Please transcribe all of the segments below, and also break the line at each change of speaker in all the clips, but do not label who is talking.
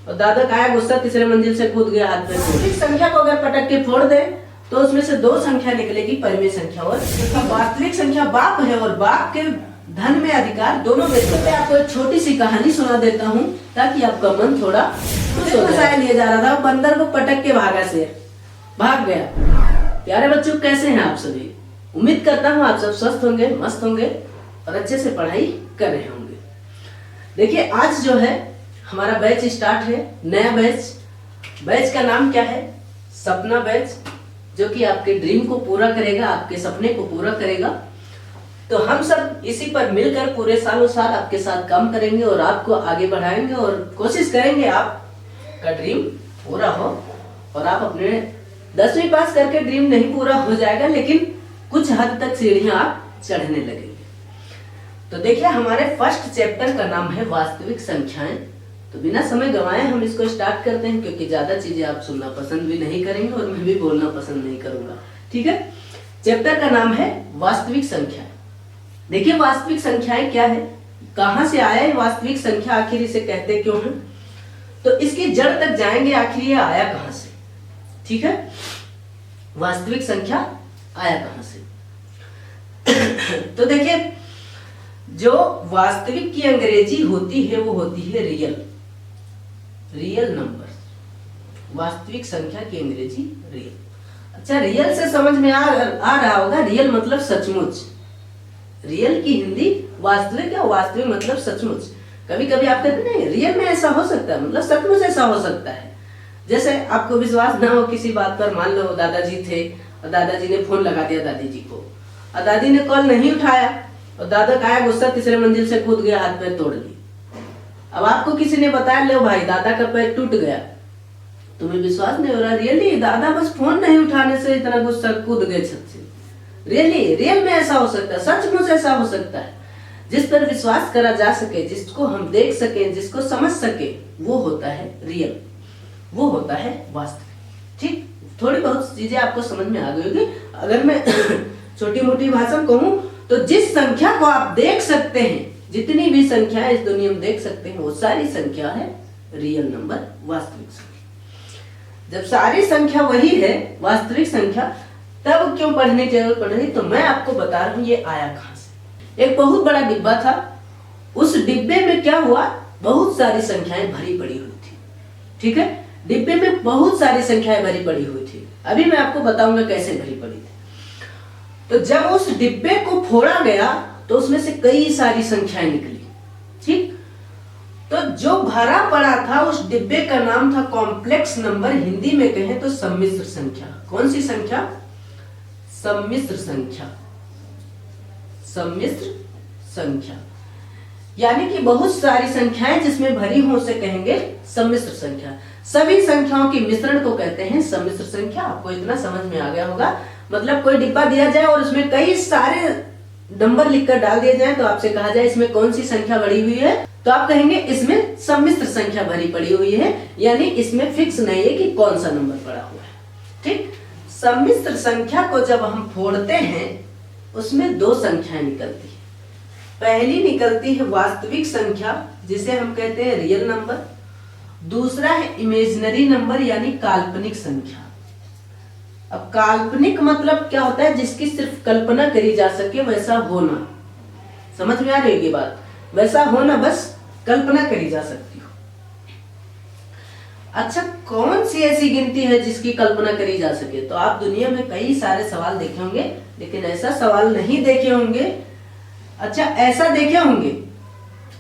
और दादा का आया गुस्सा, तीसरे मंजिल से कूद गया, हाथ पे वास्तविक संख्या को अगर पटक के फोड़ दे तो उसमें से दो संख्या निकलेगी परिमेय संख्या। और वास्तविक संख्या बाप है और बाप के धन में अधिकार दोनों व्यक्तियों पे। आपको एक छोटी सी कहानी सुना देता हूँ ताकि आपका मन थोड़ा फंसाया लिया जा रहा था। बंदर को पटक के भागा शेर, भाग गया। प्यारे बच्चों, कैसे हैं आप सभी? उम्मीद करता हूँ आप सब स्वस्थ होंगे, मस्त होंगे और अच्छे से पढ़ाई कर रहे होंगे। देखिए, आज जो है हमारा बैच स्टार्ट है, नया बैच। बैच का नाम क्या है? सपना बैच, जो कि आपके ड्रीम को पूरा करेगा, आपके सपने को पूरा करेगा। तो हम सब इसी पर मिलकर पूरे सालों साल आपके साथ काम करेंगे और आपको आगे बढ़ाएंगे और कोशिश करेंगे आपका ड्रीम पूरा हो। और आप अपने 10वीं पास करके ड्रीम नहीं पूरा हो जाएगा, लेकिन कुछ हद तक सीढ़ियां आप चढ़ने लगेंगे। तो देखिए, हमारे फर्स्ट चैप्टर का नाम है वास्तविक संख्याएं। तो बिना समय गंवाए हम इसको स्टार्ट करते हैं, क्योंकि ज्यादा चीजें आप सुनना पसंद भी नहीं करेंगे और मैं भी बोलना पसंद नहीं करूंगा। ठीक है, चैप्टर का नाम है वास्तविक संख्याएं। देखिए, वास्तविक संख्याएं क्या है, कहां से आया है वास्तविक संख्या, आखिर इसे कहते क्यों हैं, तो इसकी जड़ तक जाएंगे, आखिर ये आया कहां से। ठीक है, वास्तविक संख्या आया कहां से। तो देखिए, जो वास्तविक की अंग्रेजी होती है वो होती है रियल नंबर। वास्तविक संख्या की अंग्रेजी रियल। अच्छा, रियल से समझ में आ रहा होगा, रियल मतलब सचमुच। रियल की हिंदी वास्तविक है, वास्तविक मतलब सचमुच। कभी कभी आप कहते नहीं, रियल में ऐसा हो सकता है, मतलब सचमुच ऐसा हो सकता है। जैसे आपको विश्वास ना हो किसी बात पर, मान लो दादाजी थे और दादाजी ने फोन लगा दिया दादी जी को, और दादी ने कॉल नहीं उठाया और दादा का आया गुस्सा, तीसरे मंजिल से कूद गया, हाथ पैर तोड़ ली। अब आपको किसी ने बताया, लो भाई दादा का पैर टूट गया, तुम्हें विश्वास नहीं हो रहा, रियली दादा बस फोन नहीं उठाने से इतना गुस्सा कूद गए छत से। रियल में ऐसा हो सकता है, सचमुच ऐसा हो सकता है। जिस पर विश्वास करा जा सके, जिसको हम देख सके, जिसको समझ सके, वो होता है रियल, वो होता है वास्तविक। ठीक, थोड़ी बहुत चीजें आपको समझ में आ गई होगी। अगर मैं छोटी मोटी भाषा कहूं तो जिस संख्या को आप देख सकते हैं, जितनी भी संख्या इस दुनिया में देख सकते हैं, वो सारी संख्या है रियल नंबर, वास्तविक संख्या। जब सारी संख्या वही है वास्तविक संख्या, तब क्यों पढ़ने की जरूरत पड़ रही? तो मैं आपको बता रहा हूं ये आया कहां से। एक बहुत बड़ा डिब्बा था, उस डिब्बे में क्या हुआ, बहुत सारी संख्याएं भरी पड़ी हुई थी। ठीक है, डिब्बे में बहुत सारी संख्याएं भरी पड़ी हुई थी। अभी मैं आपको बताऊंगा कैसे भरी पड़ी थी। तो जब उस डिब्बे को फोड़ा गया तो उसमें से कई सारी संख्याएं निकली। ठीक, तो जो भरा पड़ा था उस डिब्बे का नाम था कॉम्प्लेक्स नंबर, हिंदी में कहें तो सम्मिश्र संख्या। कौन सी संख्या? सम्मिश्र संख्या। सम्मिश्र संख्या यानी कि बहुत सारी संख्याएं जिसमें भरी हो उसे कहेंगे सम्मिश्र संख्या। सभी संख्याओं के मिश्रण को कहते हैं सम्मिश्र संख्या। आपको इतना समझ में आ गया होगा। मतलब कोई डिब्बा दिया जाए और उसमें कई सारे नंबर लिखकर डाल दिए जाए, तो आपसे कहा जाए इसमें कौन सी संख्या भरी हुई है, तो आप कहेंगे इसमें सम्मिश्र संख्या भरी पड़ी हुई है, यानी इसमें फिक्स नहीं है कि कौन सा नंबर पड़ा हुआ है। ठीक, सम्मिश्र संख्या को जब हम फोड़ते हैं उसमें दो संख्याएं निकलती है। पहली निकलती है वास्तविक संख्या, जिसे हम कहते हैं रियल नंबर। दूसरा है इमेजिनरी नंबर, यानी काल्पनिक संख्या। अब काल्पनिक मतलब क्या होता है? जिसकी सिर्फ कल्पना करी जा सके, वैसा होना। समझ में आ रही होगी बात? वैसा होना, बस कल्पना करी जा सकती हो। अच्छा, कौन सी ऐसी गिनती है जिसकी कल्पना करी जा सके? तो आप दुनिया में कई सारे सवाल देखे होंगे, लेकिन ऐसा सवाल नहीं देखे होंगे। अच्छा, ऐसा देखे होंगे,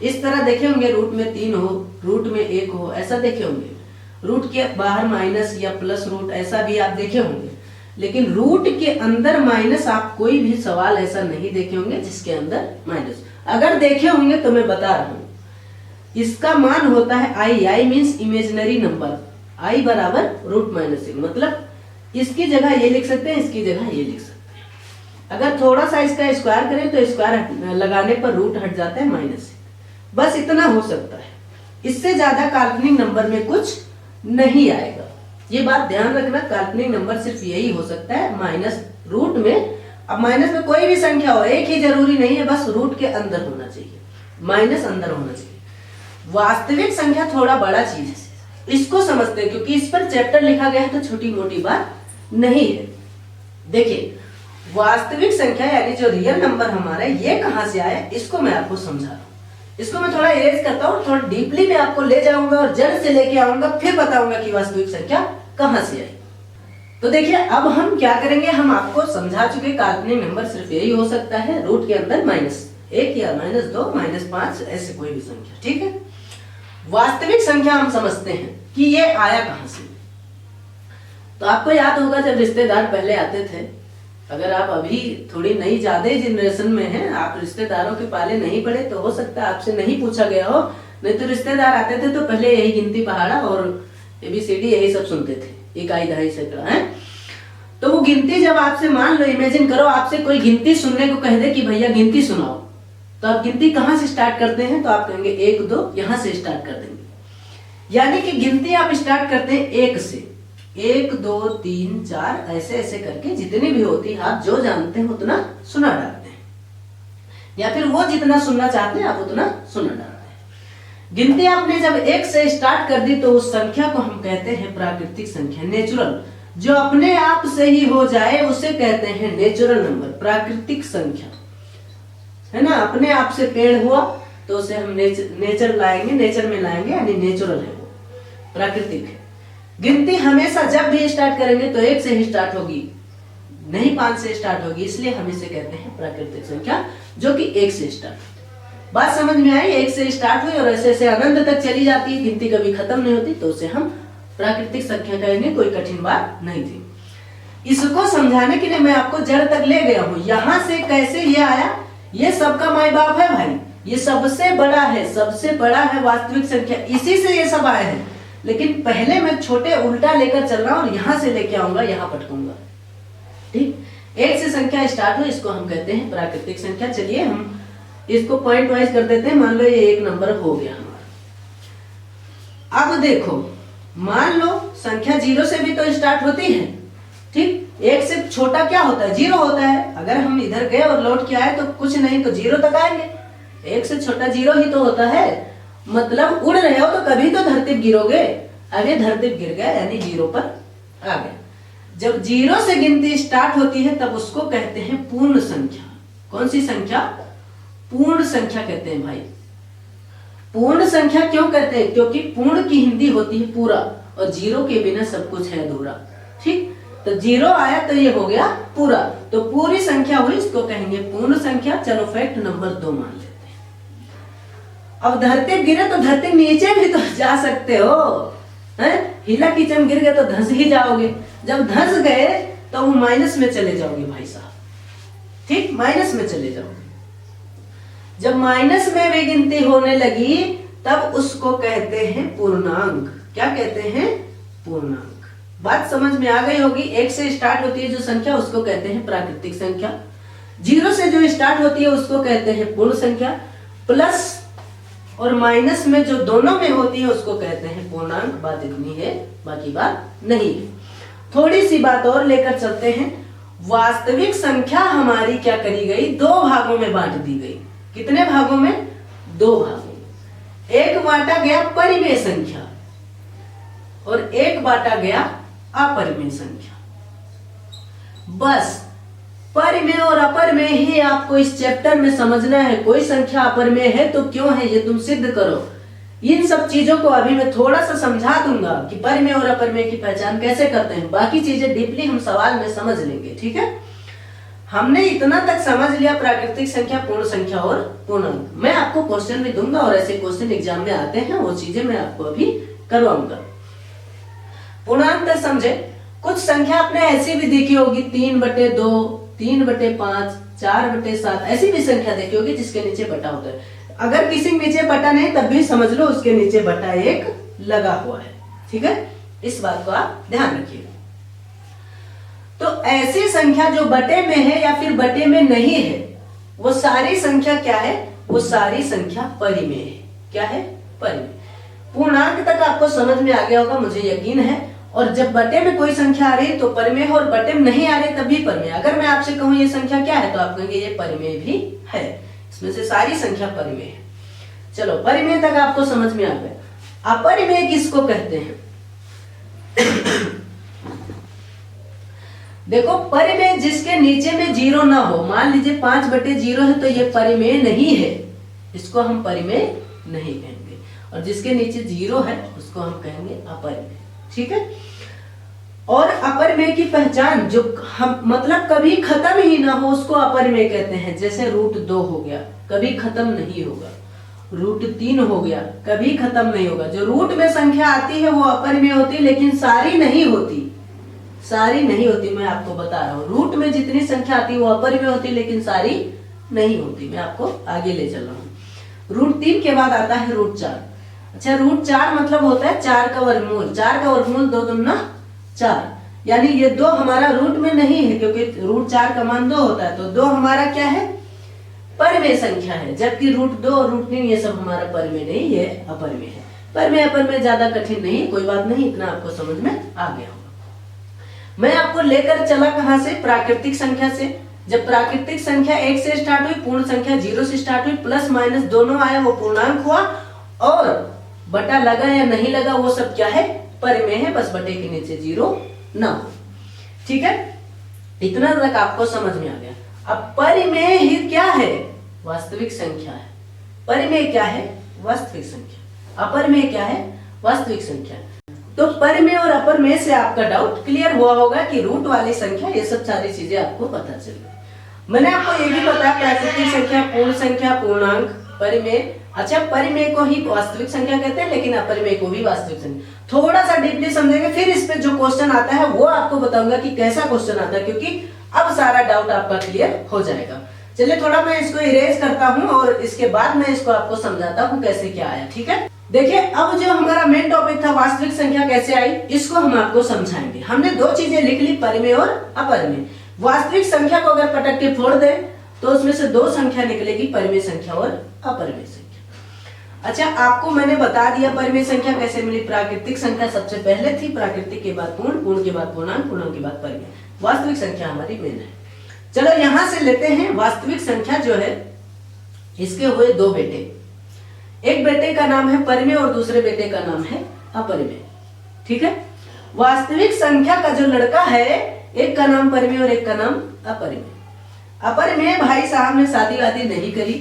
इस तरह देखे होंगे, रूट में 3 हो, रूट में 1 हो, ऐसा देखे होंगे। रूट के बाहर माइनस या प्लस रूट, ऐसा भी आप देखे होंगे। लेकिन रूट के अंदर माइनस आप कोई भी सवाल ऐसा नहीं देखे होंगे जिसके अंदर माइनस। अगर देखे होंगे तो मैं बता रहा हूं, इसका मान होता है I. I means imaginary number. I बराबर रूट माइनस 1, मतलब इसकी जगह ये लिख सकते हैं, इसकी जगह ये लिख सकते हैं। अगर थोड़ा सा इसका स्क्वायर करें तो स्क्वायर लगाने पर रूट हट जाता है -1। बस इतना हो सकता है, इससे ज्यादा काल्पनिक नंबर में कुछ नहीं आएगा। ये बात ध्यान रखना, काल्पनिक नंबर सिर्फ यही हो सकता है माइनस रूट में। अब माइनस में कोई भी संख्या हो, एक ही जरूरी नहीं है, बस रूट के अंदर होना चाहिए, माइनस अंदर होना चाहिए। वास्तविक संख्या थोड़ा बड़ा चीज है, इसको समझते हैं, क्योंकि इस पर चैप्टर लिखा गया है तो छोटी मोटी बात नहीं है। देखिए, वास्तविक संख्या यानी जो रियल नंबर हमारा ये कहां से आया, इसको मैं आपको समझा रहा हूं। इसको मैं थोड़ा इरेज करता हूं, थोड़ा डीपली मैं आपको ले जाऊंगा और जड़ से लेके आऊंगा, फिर बताऊंगा कि वास्तविक संख्या कहां से आई। तो देखिए, अब हम क्या करेंगे, हम आपको समझा चुके काल्पनिक नंबर सिर्फ यही हो सकता है, रूट के अंदर -1 या -2 -5 ऐसे कोई भी संख्या, ठीक है। वास्तविक संख्या हम समझते हैं कि ये आया कहां से। तो आपको याद होगा जब रिश्तेदार पहले आते थे, अगर आप अभी थोड़ी नई ज्यादा जनरेशन में हैं, आप रिश्तेदारों के पाले नहीं पड़े तो हो सकता है आपसे नहीं पूछा गया हो, नहीं तो रिश्तेदार आते थे तो पहले यही गिनती पहाड़ा और ABCD यही सब सुनते थे, 1 2 3 सैकड़ा है। तो वो गिनती जब आपसे, मान लो इमेजिन करो आपसे कोई गिनती सुनने को कह दे कि भैया गिनती सुनाओ, तो आप गिनती कहां से स्टार्ट करते हैं, तो आप कहेंगे 1 2, यहां से स्टार्ट कर देंगे। यानी कि गिनती आप स्टार्ट करते हैं 1 से, 1 2 3 4 ऐसे ऐसे करके जितनी भी होती है आप जो जानते हैं उतना सुना डालते हैं, या फिर वो जितना सुनना चाहते हैं आप उतना सुना डालते हैं। गिनती आपने जब 1 से स्टार्ट कर दी तो उस संख्या को हम कहते हैं प्राकृतिक संख्या, नेचुरल। जो अपने आप से ही हो जाए उसे कहते हैं नेचुरल नंबर, प्राकृतिक संख्या, है ना। अपने आप से पेड़ हुआ तो उसे हम नेचर लाएंगे, नेचर में लाएंगे, यानी नेचुरल है वो, प्राकृतिक है। गिनती हमेशा जब भी स्टार्ट करेंगे तो 1 से ही स्टार्ट होगी, नहीं 5 से स्टार्ट होगी, इसलिए हम इसे कहते हैं प्राकृतिक संख्या, जो कि 1 से स्टार्ट होती है। बात समझ में आई, 1 से स्टार्ट हुई और ऐसे ऐसे अनंत तक चली जाती है, गिनती कभी खत्म नहीं होती, तो उसे हम प्राकृतिक संख्या कहेंगे, कोई कठिन बात नहीं थी। इसको समझाने के लिए मैं आपको जड़ तक ले गया हूं, यहां से कैसे ये आया, ये सबका माई बाप है भाई, ये सबसे बड़ा है, सबसे बड़ा है वास्तविक संख्या, इसी से ये सब आए हैं। लेकिन पहले मैं छोटे उल्टा लेकर चल रहा हूं और यहां से लेके आऊंगा, यहां पटकूंगा, ठीक। 1 से संख्या स्टार्ट हुई, इसको हम कहते हैं प्राकृतिक संख्या। चलिए हम इसको पॉइंट वाइज कर देते हैं। मान लो ये 1 नंबर हो गया हमारा। अब देखो, मान लो संख्या 0 से भी तो स्टार्ट होती है, ठीक। 1 से छोटा क्या होता है, 0 होता है। अगर हम इधर गए और लौट के आए तो कुछ नहीं तो 0 तक आएंगे। 1 से छोटा 0 ही तो होता है, मतलब उड़ रहे हो तो कभी तो धरती पर गिरोगे, अभी धरती पर गिर गया यानी 0 पर आ गया। जब 0 से गिनती स्टार्ट होती है तब उसको कहते हैं पूर्ण संख्या। कौन सी संख्या, पूर्ण संख्या कहते हैं भाई। पूर्ण संख्या क्यों कहते हैं, क्योंकि पूर्ण की हिंदी होती है पूरा, और 0 के बिना सब कुछ है अधूरा, ठीक। तो 0 आया तो ये हो गया पूरा, तो पूरी संख्या हुई, इसको कहेंगे पूर्ण संख्या। चलो फैक्ट नंबर 2 मान लेते हैं। अब धरती गिरे तो धरती नीचे भी तो जा सकते हो, हैं? हिला किचन गिर गए तो धंस ही जाओगे, जब धंस गए तो वो माइनस में चले जाओगे भाई साहब, ठीक, माइनस में चले जाओगे। जब माइनस में भी गिनती होने लगी तब उसको कहते हैं पूर्णांक। क्या कहते हैं, पूर्णांक। बात समझ में आ गई होगी। 1 से स्टार्ट होती है जो संख्या उसको कहते हैं प्राकृतिक संख्या, 0 से जो स्टार्ट होती है उसको कहते हैं पूर्ण संख्या, प्लस और माइनस में जो दोनों में होती है उसको कहते हैं पूर्णांक। बात इतनी है, बाकी बात नहीं है। थोड़ी सी बात और लेकर चलते हैं। वास्तविक संख्या हमारी क्या करी गई, 2 भागों में बांट दी गई। कितने भागों में, 2 भागों में। एक बांटा गया परिमेय संख्या और एक बांटा गया अपरिमेय संख्या। बस परिमेय और अपरिमेय ही आपको इस चैप्टर में समझना है। कोई संख्या अपरिमेय है तो क्यों है ये तुम सिद्ध करो। इन सब चीजों को अभी मैं थोड़ा सा समझा दूंगा कि परिमेय और अपरिमेय की पहचान कैसे करते हैं। बाकी चीजें डीपली हम सवाल में समझ लेंगे, ठीक है। हमने इतना तक समझ लिया, प्राकृतिक संख्या, पूर्ण संख्या और पूर्णांक। मैं आपको क्वेश्चन भी दूंगा और ऐसे क्वेश्चन एग्जाम में आते हैं, वो चीजें मैं आपको अभी करवाऊंगा। पूर्णांक तक समझे। कुछ संख्या आपने ऐसी भी देखी होगी 3/2, 3/5, 4/7, ऐसी भी संख्या देखी होगी जिसके नीचे बटा होता है। अगर किसी के नीचे बटा नहीं तब भी समझ लो उसके नीचे बटा 1 लगा हुआ है, ठीक है। इस बात को आप ध्यान रखिएगा। तो ऐसी संख्या जो बटे में है या फिर बटे में नहीं है, वो सारी संख्या क्या है, वो सारी संख्या परिमेय है। क्या है, परिमेय। पूर्णांक तक आपको समझ में आ गया होगा मुझे यकीन है। और जब बटे में कोई संख्या आ रही है तो परिमेय, और बटे में नहीं आ रही तब भी परिमेय। अगर मैं आपसे कहूं ये संख्या क्या है तो आप कहेंगे ये परिमेय भी है। इसमें से सारी संख्या परिमेय है। चलो परिमेय तक आपको समझ में आ गया। अपरिमेय किसको कहते हैं? देखो, परिमेय जिसके नीचे में जीरो ना हो, मान लीजिए 5/0 है तो ये परिमेय नहीं है, इसको हम परिमेय नहीं कहेंगे। और जिसके नीचे जीरो है उसको हम कहेंगे अपरिमेय। ठीक है। और अपरिमेय की पहचान जो हम मतलब कभी खत्म ही ना हो उसको अपरिमेय कहते हैं। जैसे √2 हो गया, कभी खत्म नहीं होगा। √3 हो गया, कभी खत्म नहीं होगा। जो रूट में संख्या आती है वो अपरिमेय होती है, लेकिन सारी नहीं होती, सारी नहीं होती। मैं आपको बता रहा हूँ, रूट में जितनी संख्या आती है वो अपरिमेय होती है, लेकिन सारी नहीं होती। मैं आपको आगे ले चल रहा हूँ। √3 के बाद आता है √4। अच्छा, √4 मतलब होता है 4 का वर्गमूल। 4 का वर्गमूल 2 दूना 4, यानी ये 2 हमारा रूट में नहीं है, क्योंकि √4 का मान 2 होता है, तो 2 हमारा क्या है? परिमेय संख्या है। जबकि √2 और √3 ये सब हमारा परिमेय नहीं, ये अपरिमेय है। परिमेय अपरिमेय ज्यादा कठिन नहीं, कोई बात नहीं, इतना आपको समझ में आ गया होगा। मैं आपको लेकर चला कहां से? प्राकृतिक संख्या से। जब प्राकृतिक संख्या 1 से स्टार्ट हुई, पूर्ण संख्या 0 से स्टार्ट हुई, प्लस माइनस दोनों आए, वो पूर्णांक हुआ। और बटा लगा या नहीं लगा वो सब क्या है? परिमेय है। बस बटे के नीचे जीरो ना हो। ठीक है, इतना तक आपको समझ में आ गया। अब परिमेय ही क्या है? वास्तविक संख्या है। परिमेय क्या है? वास्तविक संख्या। अपरिमेय क्या है? वास्तविक संख्या। तो परिमेय और अपरिमेय से आपका डाउट क्लियर हुआ होगा कि रूट वाली संख्या, ये सब सारी चीजें आपको पता चल गई। मैंने आपको ये भी बताया प्राकृतिक संख्या, पूर्ण संख्या, पूर्णांक, परिमेय। अच्छा, परिमेय को ही वास्तविक संख्या कहते हैं, लेकिन अपरिमेय को भी वास्तविक संख्या। थोड़ा सा डीपली समझेंगे, फिर इस पे जो क्वेश्चन आता है वो आपको बताऊंगा कि कैसा क्वेश्चन आता है, क्योंकि अब सारा डाउट आपका क्लियर हो जाएगा। चलिए थोड़ा मैं इसको इरेज करता हूं और इसके बाद मैं इसको आपको समझाता हूं कैसे क्या आया। ठीक है, देखिए अब जो हमारा मेन टॉपिक था वास्तविक संख्या कैसे आई, इसको हम आपको समझाएंगे। हमने 2 चीजें लिख ली, परिमेय और अपरिमेय। वास्तविक संख्या को अगर पटक के फोड़ दे तो उसमें से 2 संख्या निकलेगी, परिमेय संख्या और अपरिमेय संख्या। अच्छा, आपको मैंने बता दिया परिमेय संख्या कैसे मिली। प्राकृतिक संख्या सबसे पहले थी, प्राकृतिक के बाद पूर्ण, पूर्ण के बाद पूर्णांक, पूर्णांक के बाद परिमेय। वास्तविक संख्या हमारी मेन है। चलो यहां से लेते हैं। वास्तविक संख्या जो है, इसके हुए 2 बेटे। एक बेटे का नाम है परिमेय और दूसरे बेटे का नाम है अपरिमेय। ठीक है, वास्तविक संख्या का जो लड़का है, एक का नाम परिमेय और एक का नाम अपरिमेय। अपरिमेय भाई साहब ने शादी वादी नहीं करी,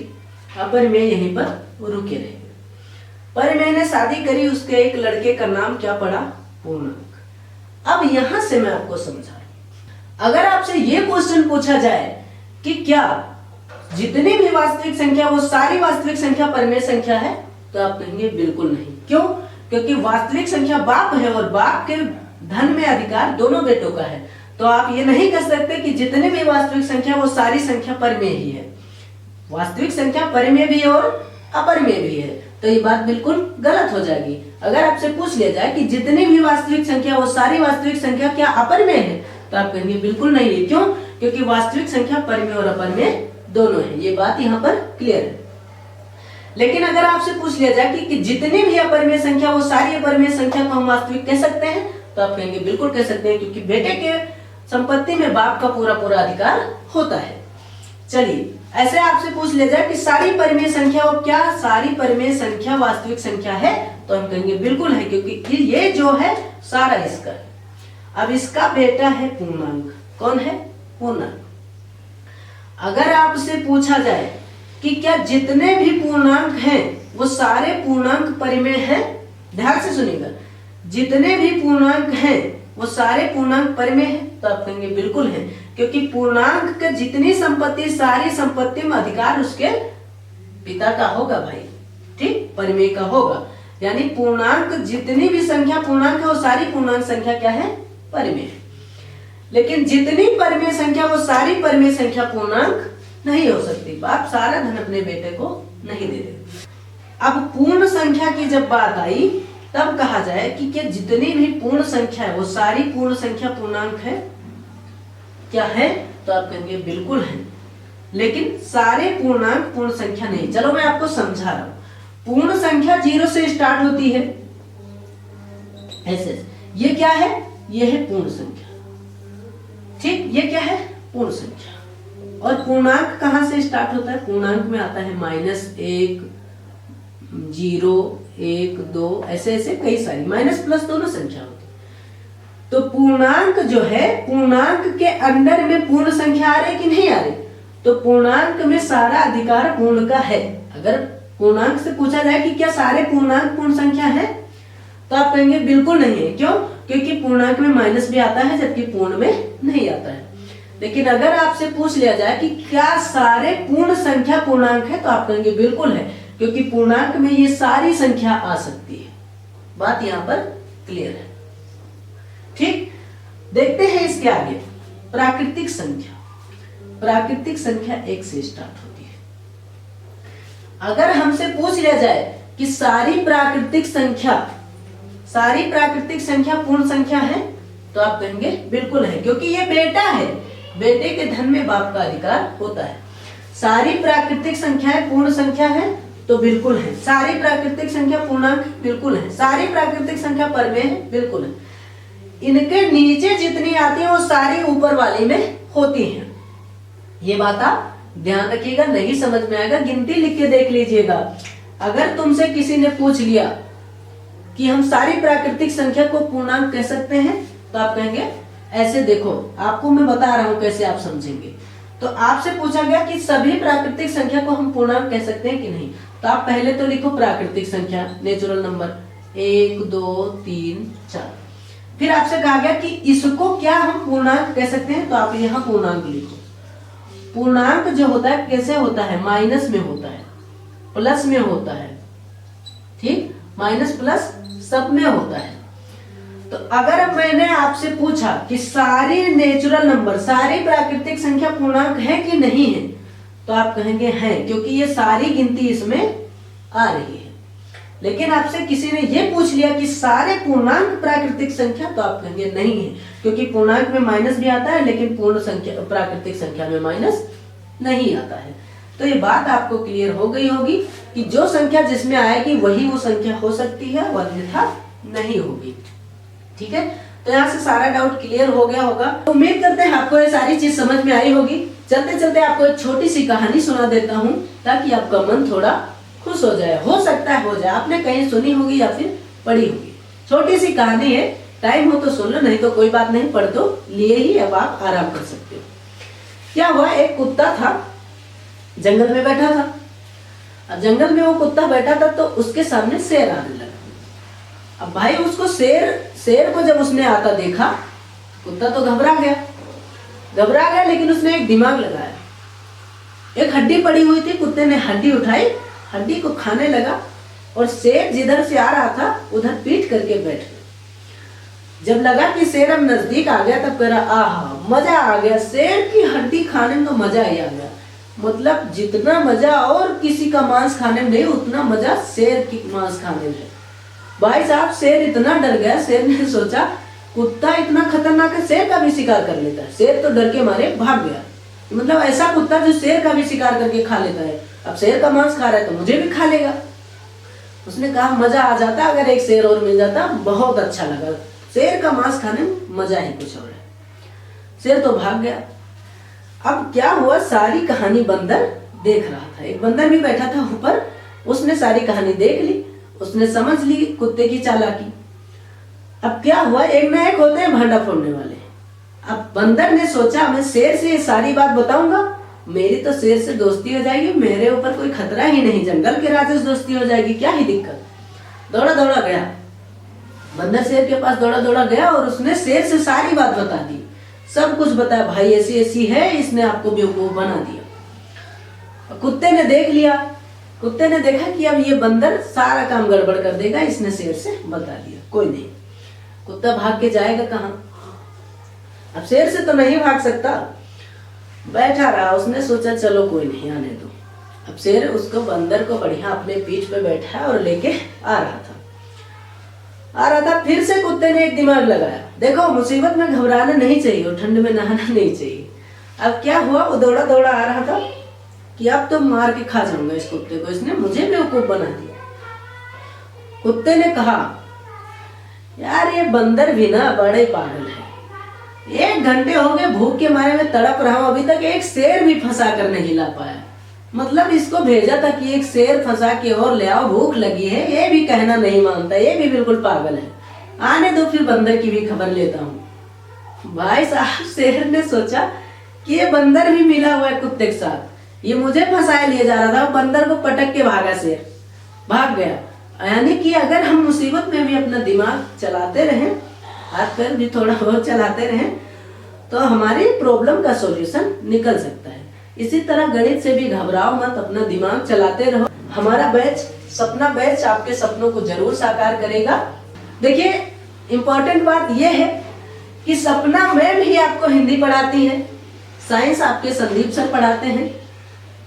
अपरिमेय यहीं पर रुके रहे। परिमेय ने शादी करी, उसके एक लड़के का नाम क्या पड़ा? पूर्णांक। अब यहां से मैं आपको समझा रहा हूं, अगर आपसे यह क्वेश्चन पूछा जाए कि क्या जितनी भी वास्तविक संख्या वो सारी वास्तविक संख्या परिमेय संख्या है, तो आप कहेंगे बिल्कुल नहीं। क्यों? क्योंकि वास्तविक संख्या बाप है और बाप के धन में अधिकार दोनों बेटों का है। तो आप ये नहीं कह सकते कि जितनी भी वास्तविक संख्या वो सारी संख्या परिमेय ही है। वास्तविक संख्या परिमेय भी और अपरिमेय भी है, तो ये बात बिल्कुल गलत हो जाएगी। अगर आपसे पूछ लिया जाए कि जितनी भी वास्तविक संख्या वो सारी वास्तविक संख्या क्या अपरिमेय है, तो आप कहेंगे बिल्कुल नहीं है। क्यों? क्योंकि वास्तविक संख्या परिमेय और अपरिमेय दोनों है। ये बात यहाँ पर क्लियर है। लेकिन अगर आपसे पूछ लिया जाए कि जितनी भी अपरिमेय संख्या वो सारी अपरिमेय संख्या को हम वास्तविक कह सकते हैं, तो आप कहेंगे बिल्कुल कह सकते हैं, क्योंकि बेटे के संपत्ति में बाप का पूरा पूरा अधिकार होता है। चलिए, ऐसे आपसे पूछ लिया जाए कि सारी परिमेय संख्या वो क्या सारी परिमेय संख्या वास्तविक संख्या है, तो हम कहेंगे बिल्कुल है, क्योंकि ये जो है सारा इसका है। अब इसका बेटा है पूर्णांक। कौन है? पूर्णांक। अगर आपसे पूछा जाए कि क्या जितने भी पूर्णांक हैं वो सारे पूर्णांक परिमेय हैं, ध्यान से सुनिएगा, जितने भी पूर्णांक हैं वो सारे पूर्णांक परिमेय हैं, तो आप कहेंगे बिल्कुल है, क्योंकि पूर्णांक के जितनी संपत्ति सारी संपत्ति में अधिकार उसके पिता का होगा भाई। ठीक, परिमेय का होगा। यानी पूर्णांक जितनी भी संख्या पूर्णांक है वो सारी पूर्णांक संख्या क्या है? परिमेय। लेकिन जितनी परिमेय संख्या वो सारी परिमेय संख्या पूर्णांक नहीं हो सकती। बाप सारा धन अपने बेटे को नहीं दे देते। अब पूर्ण संख्या की जब बात आई, तब कहा जाए कि क्या जितनी भी पूर्ण संख्या है वो सारी पूर्ण संख्या पूर्णांक है क्या है? तो आप कहेंगे बिल्कुल है, लेकिन सारे पूर्णांक पूर्ण संख्या नहीं। चलो मैं आपको समझा रहा हूं। पूर्ण संख्या 0 से स्टार्ट होती है, ऐसे। ये क्या है? ये है पूर्ण संख्या। ठीक, ये क्या है? पूर्ण संख्या। और पूर्णांक कहां से स्टार्ट होता है? पूर्णांक में आता है -1, 0, 1 2 ऐसे ऐसे कई सारी माइनस प्लस दोनों संख्या होती है। तो पूर्णांक जो है, पूर्णांक के अंडर में पूर्ण संख्या आ रही कि नहीं आ रही? तो पूर्णांक में सारा अधिकार पूर्ण का है। अगर पूर्णांक से पूछा जाए कि क्या सारे पूर्णांक पूर्ण संख्या है, तो आप कहेंगे बिल्कुल नहीं है। क्यों? क्योंकि पूर्णांक में माइनस भी आता है जबकि पूर्ण में नहीं आता है। लेकिन अगर आपसे पूछ लिया जाए कि क्या सारे पूर्ण संख्या पूर्णांक है, तो आप कहेंगे बिल्कुल है, क्योंकि पूर्णांक में ये सारी संख्या आ सकती है। बात यहां पर क्लियर है। ठीक, देखते हैं इसके आगे। प्राकृतिक संख्या, प्राकृतिक संख्या 1 से स्टार्ट होती है। अगर हमसे पूछ लिया जाए कि सारी प्राकृतिक संख्या पूर्ण संख्या है, तो आप कहेंगे बिल्कुल है, क्योंकि ये बेटा है, बेटे के धन में बाप का अधिकार होता है। सारी प्राकृतिक संख्याएं पूर्ण संख्या है, तो बिल्कुल है। सारी प्राकृतिक संख्या पूर्णांक, बिल्कुल है। सारी प्राकृतिक संख्या परमेय है, बिल्कुल है। इनके नीचे जितनी आती है वो सारी ऊपर वाली में होती हैं। ये बात आप ध्यान रखिएगा, नहीं समझ में आएगा गिनती लिख के देख लीजिएगा। अगर तुमसे किसी ने पूछ लिया कि हम सारी प्राकृतिक संख्या को पूर्णांक कह सकते हैं, तो आप कहेंगे ऐसे देखो, आपको मैं बता रहा हूं कैसे आप समझेंगे। तो आपसे पूछा गया कि सभी प्राकृतिक संख्या को हम पूर्णांक कह सकते हैं कि नहीं, तो आप पहले तो लिखो प्राकृतिक संख्या, नेचुरल नंबर 1 2 3 4। फिर आपसे कहा गया कि इसको क्या हम पूर्णांक कह सकते हैं, तो आप यहाँ पूर्णांक लिखो। पूर्णांक जो होता है कैसे होता है? माइनस में होता है, प्लस में होता है। ठीक, माइनस प्लस सब में होता है। तो अगर मैंने आपसे पूछा कि सारी नेचुरल नंबर, सारी प्राकृतिक संख्या पूर्णांक है कि नहीं है, तो आप कहेंगे है, क्योंकि ये सारी गिनती इसमें आ रही है। लेकिन आपसे किसी ने ये पूछ लिया कि सारे पूर्णांक प्राकृतिक संख्या, तो आप कहेंगे नहीं है, क्योंकि पूर्णांक में माइनस भी आता है लेकिन पूर्ण संख्या प्राकृतिक संख्या में माइनस नहीं आता है। तो ये बात आपको क्लियर हो गई होगी कि जो संख्या जिसमें आएगी वही वो संख्या हो सकती है, अन्यथा नहीं होगी। ठीक है, तो यहाँ से सारा डाउट क्लियर हो गया होगा। तो उम्मीद करते हैं आपको ये सारी चीज समझ में आई होगी। चलते चलते आपको एक छोटी सी कहानी सुना देता हूँ, ताकि आपका मन थोड़ा खुश हो जाए। हो सकता है हो जाए, आपने कहीं सुनी होगी या फिर पढ़ी होगी। छोटी सी कहानी है, टाइम हो तो सुन लो, नहीं तो कोई बात नहीं, पढ़ तो लिए ही, अब आप आराम कर सकते हो। क्या हुआ, एक कुत्ता था, जंगल में बैठा था। अब जंगल में वो कुत्ता बैठा था तो उसके सामने शेर आने लगा। अब भाई उसको शेर को जब उसने आता देखा, कुत्ता तो घबरा गया, लेकिन उसने एक दिमाग लगाया। एक हड्डी पड़ी हुई थी, कुत्ते ने हड्डी उठाई, हड्डी को खाने लगा, और शेर जिधर से आ रहा था उधर पीठ करके बैठ गया। जब लगा कि शेर अब नजदीक आ गया, तब कह रहा आहा मजा आ गया, शेर की हड्डी खाने में तो मजा ही आ गया। मतलब जितना मजा और किसी का मांस खाने में नहीं, उतना मजा शेर की मांस खाने में। भाई साहब, शेर इतना डर गया, शेर ने सोचा कुत्ता इतना खतरनाक है, शेर का भी शिकार कर लेता है। शेर तो डर के मारे भाग गया। मतलब ऐसा कुत्ता जो शेर का भी शिकार करके खा लेता है, अब शेर का मांस खा रहा है तो मुझे भी खा लेगा। उसने कहा मजा आ जाता अगर एक शेर और मिल जाता, बहुत अच्छा लगा, शेर का मांस खाने में मजा ही कुछ और है। शेर तो भाग गया। अब क्या हुआ, सारी कहानी बंदर देख रहा था। एक बंदर भी बैठा था ऊपर, उसने सारी कहानी देख ली, उसने समझ ली कुत्ते की चालाकी। अब क्या हुआ, एक ना एक होते हैं भांडा फोड़ने वाले। अब बंदर ने सोचा मैं शेर से सारी बात बताऊंगा, मेरी तो शेर से दोस्ती हो जाएगी, मेरे ऊपर कोई खतरा ही नहीं, जंगल के राजा से दोस्ती हो जाएगी, क्या ही दिक्कत। दौड़ा दौड़ा गया बंदर, शेर के पास दौड़ा दौड़ा गया और उसने शेर से सारी बात बता दी, सब कुछ बताया, भाई ऐसी ऐसी है, इसने आपको बेवकूफ बना दिया। कुत्ते ने देख लिया, कुत्ते ने देखा कि अब ये बंदर सारा काम गड़बड़ कर देगा, इसने शेर से बता दिया, कोई नहीं। कुत्ता भाग के जाएगा कहाँ, अब शेर से तो नहीं भाग सकता, बैठा रहा। उसने सोचा चलो कोई नहीं, आने दो। अब शेर उसको बंदर को बढ़िया अपने पीठ पे बैठा और लेके आ रहा था। फिर से कुत्ते ने एक दिमाग लगाया, देखो मुसीबत में घबराना नहीं चाहिए और ठंड में नहाना नहीं चाहिए। अब क्या हुआ, वो दौड़ा दौड़ा आ रहा था कि अब तो मार के खा जाऊंगा इस कुत्ते को, इसने मुझे बेवकूफ बना दिया। कुत्ते ने कहा यार ये बंदर भी ना बड़े पागल है, 1 घंटे हो गए भूख के मारे में तड़प रहा हूं, अभी तक एक शेर भी फंसा कर नहीं ला पाया, मतलब इसको भेजा था कि एक शेर फंसा के और ले आओ, भूख लगी है, ये भी कहना नहीं मानता, ये भी बिल्कुल पागल है। आने दो फिर बंदर की भी खबर लेता हूँ। भाई साहब शेर ने सोचा कि ये बंदर भी मिला हुआ है कुत्ते के साथ, ये मुझे फंसाए लिए जा रहा था। बंदर को पटक के भागा, शेर भाग गया। यानी कि अगर हम मुसीबत में भी अपना दिमाग चलाते रहें, हाथ पैर भी थोड़ा बहुत चलाते रहें, तो हमारी प्रॉब्लम का सॉल्यूशन निकल सकता है। इसी तरह गणित से भी घबराओ मत, अपना दिमाग चलाते रहो। हमारा बैच सपना बैच आपके सपनों को जरूर साकार करेगा। देखिए इम्पोर्टेंट बात यह है कि सपना मैम ही आपको हिंदी पढ़ाती है, साइंस आपके संदीप सर पढ़ाते हैं।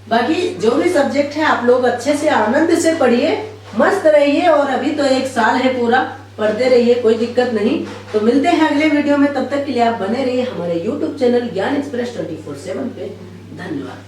बाकी जो भी सब्जेक्ट है आप लोग अच्छे से आनंद से पढ़िए, मस्त रहिए। और अभी तो 1 साल है पूरा, पढ़ते रहिए, कोई दिक्कत नहीं। तो मिलते हैं अगले वीडियो में, तब तक के लिए आप बने रहिए हमारे YouTube चैनल ज्ञान एक्सप्रेस 24/7 पे। धन्यवाद।